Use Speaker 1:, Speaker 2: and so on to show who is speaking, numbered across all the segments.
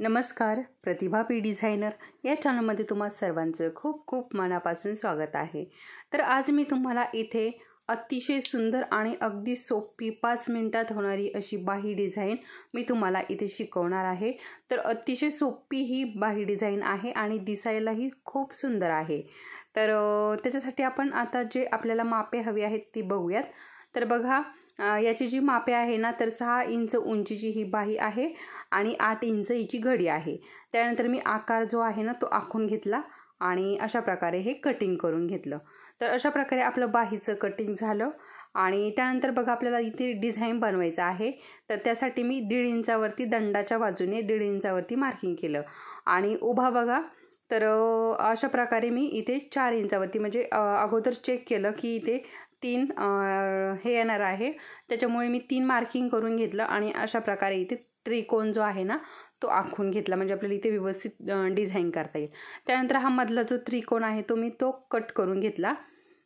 Speaker 1: नमस्कार, प्रतिभा P designer या चॅनलमध्ये तुम्हा सर्वांचं खूप खूप मनापासून स्वागत आहे। तर आज मी तुम्हाला इथे अतिशय सुंदर आणि अगदी सोपी 5 मिनिटात होणारी अशी बाही डिझाइन मी तुम्हाला इथे शिकवणार आहे। तर अतिशय सोपी ही बाही डिझाइन आहे आणि दिसायलाही खूप सुंदर आहे। तर त्याच्यासाठी आपण आता जे आपल्याला मापे हवी आहेत ती बघूयात। तर बघा, याची जी मापे आहे ना, तर 6 इंच उंचीची ही बाही आहे आणि 8 इंच हिची घडी आहे। त्यानंतर मी आकार जो आहे ना तो आखून घेतला आणि अशा प्रकारे हे कटिंग करून घेतलं। तर अशा प्रकारे आपलं बाहीचं कटिंग झालं आणि त्यानंतर बघा आपल्याला इथे डिझाइन बनवायचं आहे। तर त्यासाठी मी 1.5 इंचावरती दंडाच्या बाजूने 1.5 इंचावरती मार्किंग केलं आणि उभा बघा, तर अशा प्रकारे मी इथे 4 इंचावरती म्हणजे अगोदर चेक केलं की इथे 3 हे येणार आहे, त्याच्यामुळे मी 3 मार्किंग करून घेतलं आणि अशा प्रकारे इथे त्रिकोण जो आहे ना तो आखून घेतला, म्हणजे आपल्याला इथे व्यवस्थित डिझाइन करता येईल। त्यानंतर हा मधला जो त्रिकोण आहे तो कट करून घेतला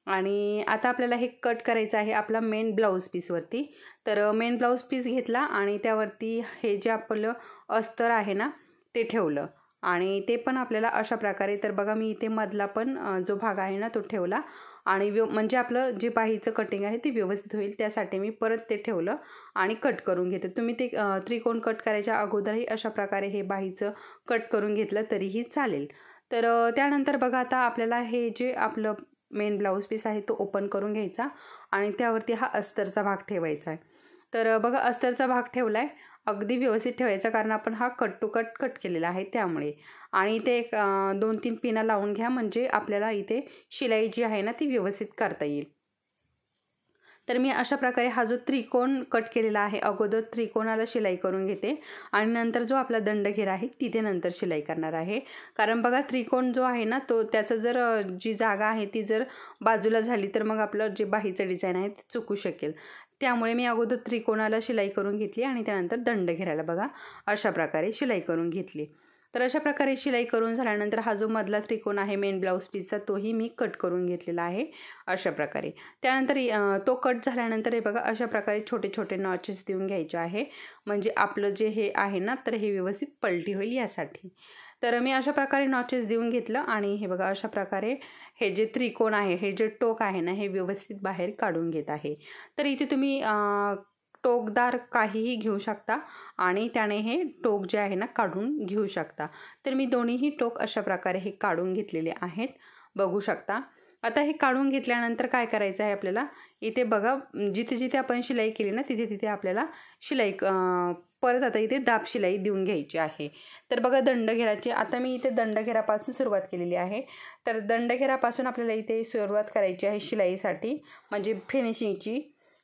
Speaker 1: आणि आता आपल्याला हे कट करायचं आहे आपला मेन ब्लाऊज पीसवरती। तर मेन ब्लाऊज पीस घेतला आणि त्यावरती हे जे आपलं अस्तर आहे ना ते ठेवलं आणि ते पण आपल्याला अशा प्रकारे, तर बघा मी इथे मधला पण जो भाग आहे ना तो ठेवला आणि म्हणजे आपलं जे बाहीचं कटिंग आहे ते व्यवस्थित होईल त्यासाठी मी परत ते ठेवलं आणि कट करून घेते। तुम्ही ते त्रिकोण कट करायच्या अगोदरही अशा प्रकारे हे बाहीचं कट करून घेतलं तरीही चालेल। तर त्यानंतर बघा आता आपल्याला हे जे आपलं मेन ब्लाऊज पीस आहे तो ओपन करून घ्यायचा आणि त्यावरती हा अस्तरचा भाग ठेवायचा आहे। तर बघा अस्तरचा भाग ठेवला आहे, अगदी व्यवस्थित ठेवायचा कारण आपण हा कट टू कट केलेला आहे त्यामुळे। आणि इथे एक 2-3 पिना लावून घ्या म्हणजे आपल्याला इथे शिलाई जी आहे ना ती व्यवस्थित करता येईल। तर मी अशा प्रकारे हा जो त्रिकोण कट केलेला आहे अगोदर त्रिकोणाला शिलाई करून घेते आणि नंतर जो आपला दंडघेरा आहे तिथे नंतर शिलाई करणार आहे। कारण बघा त्रिकोण जो आहे ना तो त्याचं जर जी जागा आहे ती जर बाजूला झाली तर मग आपलं जे बाहीचं डिझाइन आहे ते चुकू शकेल, त्यामुळे मी अगोदर त्रिकोणाला शिलाई करून घेतली आणि त्यानंतर दंडघेराला बघा अशा प्रकारे शिलाई करून घेतली। तर अशा प्रकारे शिलाई करून झाल्यानंतर हा जो मधला त्रिकोण आहे मेन ब्लाऊज पीसचा तोही मी कट करून घेतलेला आहे अशा प्रकारे। त्यानंतर तो कट झाल्यानंतर हे बघा अशा प्रकारे छोटे छोटे नॉचेस देऊन घ्यायचे आहे, म्हणजे आपलं जे हे आहे ना तर हे व्यवस्थित पलटी होईल यासाठी। तर मी अशा प्रकारे नॉचेस देऊन घेतलं आणि हे बघा अशा प्रकारे हे जे त्रिकोण आहे, हे जे टोक आहे ना हे व्यवस्थित बाहेर काढून घेत आहे। तर इथे तुम्ही टोकदार काहीही घेऊ शकता आणि त्याने हे टोक जे आहे ना काढून घेऊ शकता। तर मी दोन्हीही टोक अशा प्रकारे हे काढून घेतलेले आहेत, बघू शकता। आता हे काढून घेतल्यानंतर काय करायचं आहे आपल्याला, इथे बघा जिथे जिथे आपण शिलाई केली ना तिथे तिथे आपल्याला शिलाई परत आता इथे दाब शिलाई देऊन घ्यायची आहे। तर बघा दंडघेराची आता मी इथे दंडघेरापासून सुरुवात केलेली आहे। तर दंडघेरापासून आपल्याला इथे सुरुवात करायची आहे शिलाईसाठी, म्हणजे फिनिशिंगची।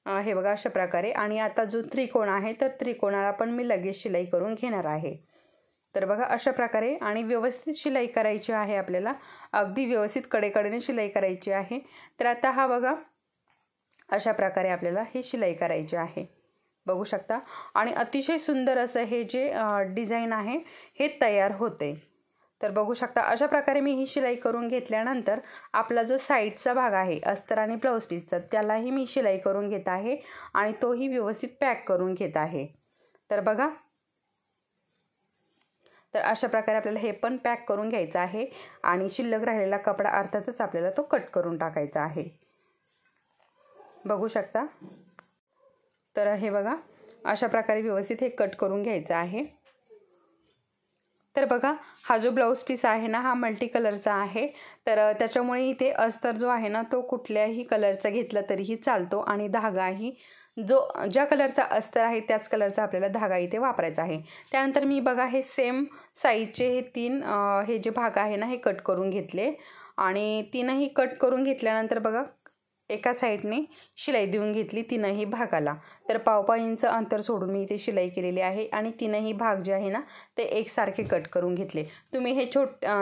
Speaker 1: हे बघा अशा प्रकारे आणि आता जो त्रिकोण आहे तर त्रिकोणाला पण मी लगेच शिलाई करून घेणार आहे। तर बघा अशा प्रकारे आणि व्यवस्थित शिलाई करायची आहे आपल्याला, अगदी व्यवस्थित कडेकडेने शिलाई करायची आहे। तर आता हा बघा अशा प्रकारे आपल्याला हे शिलाई करायची आहे, बघू शकता। आणि अतिशय सुंदर असं हे जे डिझाइन आहे हे तयार होते। तर बघू शकता अशा प्रकारे मी ही शिलाई करून घेतल्यानंतर आपला जो साईडचा भाग आहे अस्तर आणि ब्लाऊज पीसचा त्यालाही मी शिलाई करून घेत आहे आणि तोही व्यवस्थित पॅक करून घेत आहे। तर बघा, तर अशा प्रकारे आपल्याला हे पण पॅक करून घ्यायचं आहे आणि शिल्लक राहिलेला कपडा अर्थातच आपल्याला तो कट करून टाकायचा आहे, बघू शकता। तर हे बघा अशा प्रकारे व्यवस्थित हे कट करून घ्यायचं आहे। तर बघा हा जो ब्लाऊज पीस आहे ना हा मल्टी कलरचा आहे, तर त्याच्यामुळे इथे अस्तर जो आहे ना तो कुठल्याही कलरचा घेतला तरीही चालतो आणि धागाही ज्या कलरचा अस्तर आहे त्याच कलरचा आपल्याला धागा इथे वापरायचा आहे। त्यानंतर मी बघा हे सेम साईजचे हे 3 हे जे भाग आहे ना हे कट करून घेतले आणि तीनही कट करून घेतल्यानंतर बघा एका साईडने शिलाई देऊन घेतली तीनही भागाला। तर 1.5 इंच अंतर सोडून मी इथे शिलाई केलेली आहे आणि तीनही भाग जे आहे ना ते एकसारखे कट करून घेतले। तुम्ही हे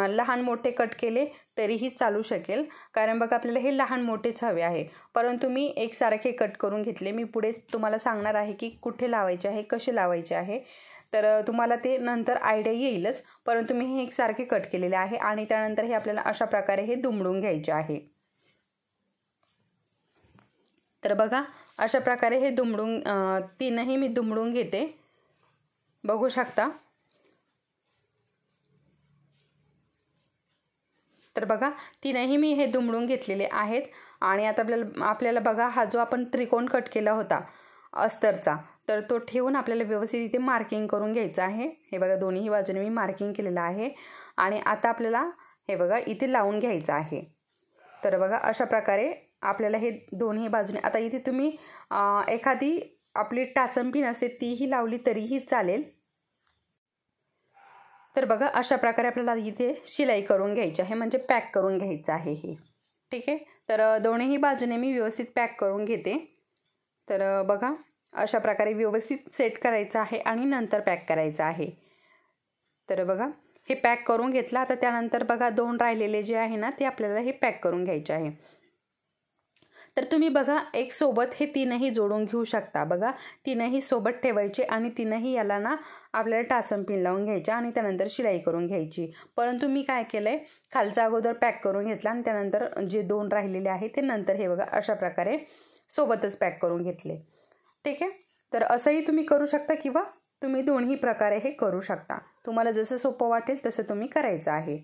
Speaker 1: लहान मोठे कट केले तरीही चालू शकेल, कारण बघा आपल्याला हे लहान मोठेच हवे आहे, परंतु मी एकसारखे कट करून घेतले। मी पुढे तुम्हाला सांगणार आहे की कुठे लावायचे आहे, कसे लावायचे आहे, तर तुम्हाला ते नंतर आयडिया येईलच, परंतु मी हे एकसारखे कट केलेले आहे आणि त्यानंतर हे आपल्याला अशा प्रकारे हे दुमडून घ्यायचे आहे। तर बघा अशा प्रकारे हे दुमडून तीनही मी दुमडून घेते, बघू शकता। तर बघा तीनही मी हे दुमडून घेतलेले आहेत आणि आता आपल्याला बघा हा जो आपण त्रिकोण कट केला होता अस्तरचा, तर तो ठेवून आपल्याला व्यवस्थित इथे मार्किंग करून घ्यायचं आहे। हे बघा दोन्ही बाजूने मी मार्किंग केलेलं आहे आणि आता आपल्याला हे बघा इथे लावून घ्यायचं आहे। तर बघा अशा प्रकारे आपल्याला हे दोन्ही बाजूने, आता इथे तुम्ही एखादी आपली टाचन पिन असते तीही लावली तरीही चालेल। तर बघा अशा प्रकारे आपल्याला इथे शिलाई करून घ्यायची आहे, म्हणजे पॅक करून घ्यायचं आहे हे, ठीक आहे। तर दोन्ही बाजूने मी व्यवस्थित पॅक करून घेते। तर बघा अशा प्रकारे व्यवस्थित सेट करायचं आहे आणि नंतर पॅक करायचं आहे। तर बघा हे पॅक करून घेतलं। आता त्यानंतर बघा दोन राहिलेले जे आहे ना ते आपल्याला हे पॅक करून घ्यायचे आहे। तर तुम्ही बघा एक सोबत हे तीनही जोडून घेऊ शकता। बघा तीनही सोबत ठेवायचे आणि तीनही याला ना आपल्याला टाचन पिन लावून घ्यायची आणि त्यानंतर शिलाई करून घ्यायची। परंतु मी काय केलंय, खालचा अगोदर पॅक करून घेतला आणि त्यानंतर जे दोन राहिलेले आहे ते नंतर हे बघा अशा प्रकारे सोबतच पॅक करून घेतले, ठीक आहे। तर असंही तुम्ही करू शकता किंवा तुम्ही दोन्ही प्रकारे हे करू शकता, तुम्हाला जसं सोपं वाटेल तसं तुम्ही करायचं आहे।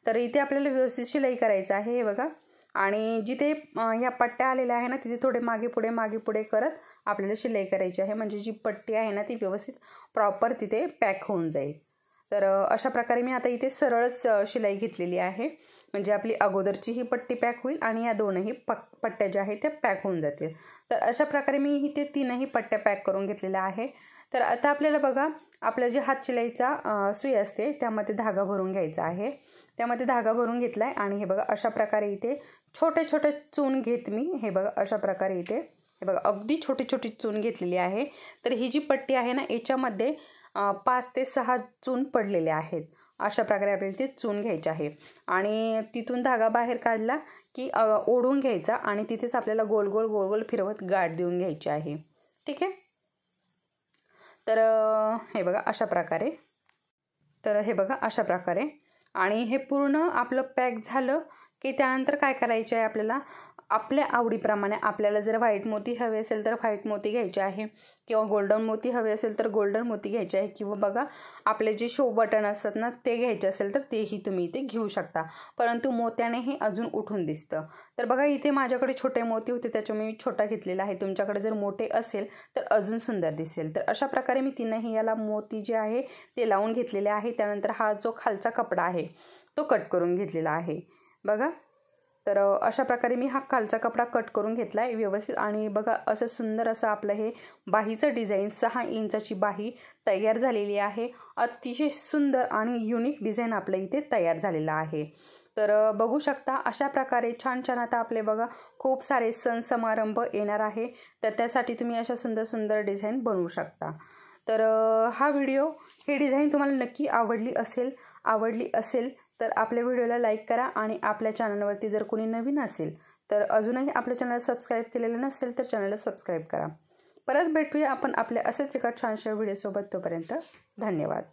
Speaker 1: तर इथे आपल्याला व्यवस्थित शिलाई करायचं आहे हे बघा, आणि जिथे ह्या पट्ट्या आलेल्या आहे ना तिथे थोडे मागे पुढे करत आपल्याला शिलाई करायची आहे, म्हणजे जी पट्टी आहे ना ती व्यवस्थित प्रॉपर तिथे पॅक होऊन जाईल। तर अशा प्रकारे मी आता इथे सरळच शिलाई घेतलेली आहे, म्हणजे आपली अगोदरची ही पट्टी पॅक होईल आणि या दोनही पट्ट्या ज्या आहेत त्या पॅक होऊन जातील। तर अशा प्रकारे मी इथे तीनही पट्ट्या पॅक करून घेतलेल्या आहे। तर आता आपल्याला बघा आपलं जे हात शिलाईचा सुई असते त्यामध्ये धागा भरून घ्यायचा आहे। त्यामध्ये धागा भरून घेतलाय आणि हे बघा अशा प्रकारे इथे छोटे छोटे चून घेत मी, हे बघा अशा प्रकारे इथे हे बघा अगदी छोटी छोटी चून घेतलेली आहे। तर ही जी पट्टी आहे ना याच्यामध्ये 5 ते 6 चून पडलेले आहेत। अशा प्रकारे आपल्याला ते चून घ्यायचे आहे आणि तिथून धागा बाहेर काढला की ओढून घ्यायचा आणि तिथेच आपल्याला गोल गोल गोल गोल फिरवत गाठ देऊन घ्यायची आहे, ठीक आहे। तर हे बघा अशा प्रकारे, तर हे बघा अशा प्रकारे आणि हे पूर्ण आपलं पॅक झालं की त्यानंतर काय करायचं आहे, आपल्याला आपल्या आवडीप्रमाणे आपल्याला जर व्हाईट मोती हवे असेल तर व्हाईट मोती घ्यायचे आहे किंवा गोल्डन मोती हवे असेल तर गोल्डन मोती घ्यायचे आहे किंवा बघा आपले जे शो बटन असतात ना ते घ्यायचे असेल तर तेही तुम्ही इथे घेऊ शकता, परंतु मोत्याने हे अजून उठून दिसतं। तर बघा इथे माझ्याकडे छोटे मोती होते त्याच्यामुळे मी छोटा घेतलेला आहे, तुमच्याकडे जर मोठे असेल तर अजून सुंदर दिसेल। तर अशा प्रकारे मी तीनही याला मोती जे आहे ते लावून घेतलेले आहे। त्यानंतर हा जो खालचा कपडा आहे तो कट करून घेतलेला आहे बघा। तर अशा प्रकारे मी हा खालचा कपडा कट करून घेतला आहे व्यवस्थित आणि बघा असं सुंदर असं आपलं हे बाहीचं डिझाईन 6 इंचाची बाही तयार झालेली आहे। अतिशय सुंदर आणि युनिक डिझाईन आपलं इथे तयार झालेलं आहे। तर बघू शकता अशा प्रकारे छान छान आता आपले बघा खूप सारे सण समारंभ येणार आहे, तर त्यासाठी तुम्ही अशा सुंदर सुंदर डिझाईन बनवू शकता। तर हा व्हिडिओ हे डिझाईन तुम्हाला नक्की आवडली असेल तर आपल्या व्हिडिओला लाईक करा आणि आपल्या चॅनलवरती जर कोणी नवीन असेल तर अजूनही आपल्या चॅनल सबस्क्राईब केलेलं नसेल तर चॅनलला सबस्क्राईब करा। परत भेटूया आपण आपल्या असेच एका छानशा व्हिडिओसोबत, तोपर्यंत धन्यवाद।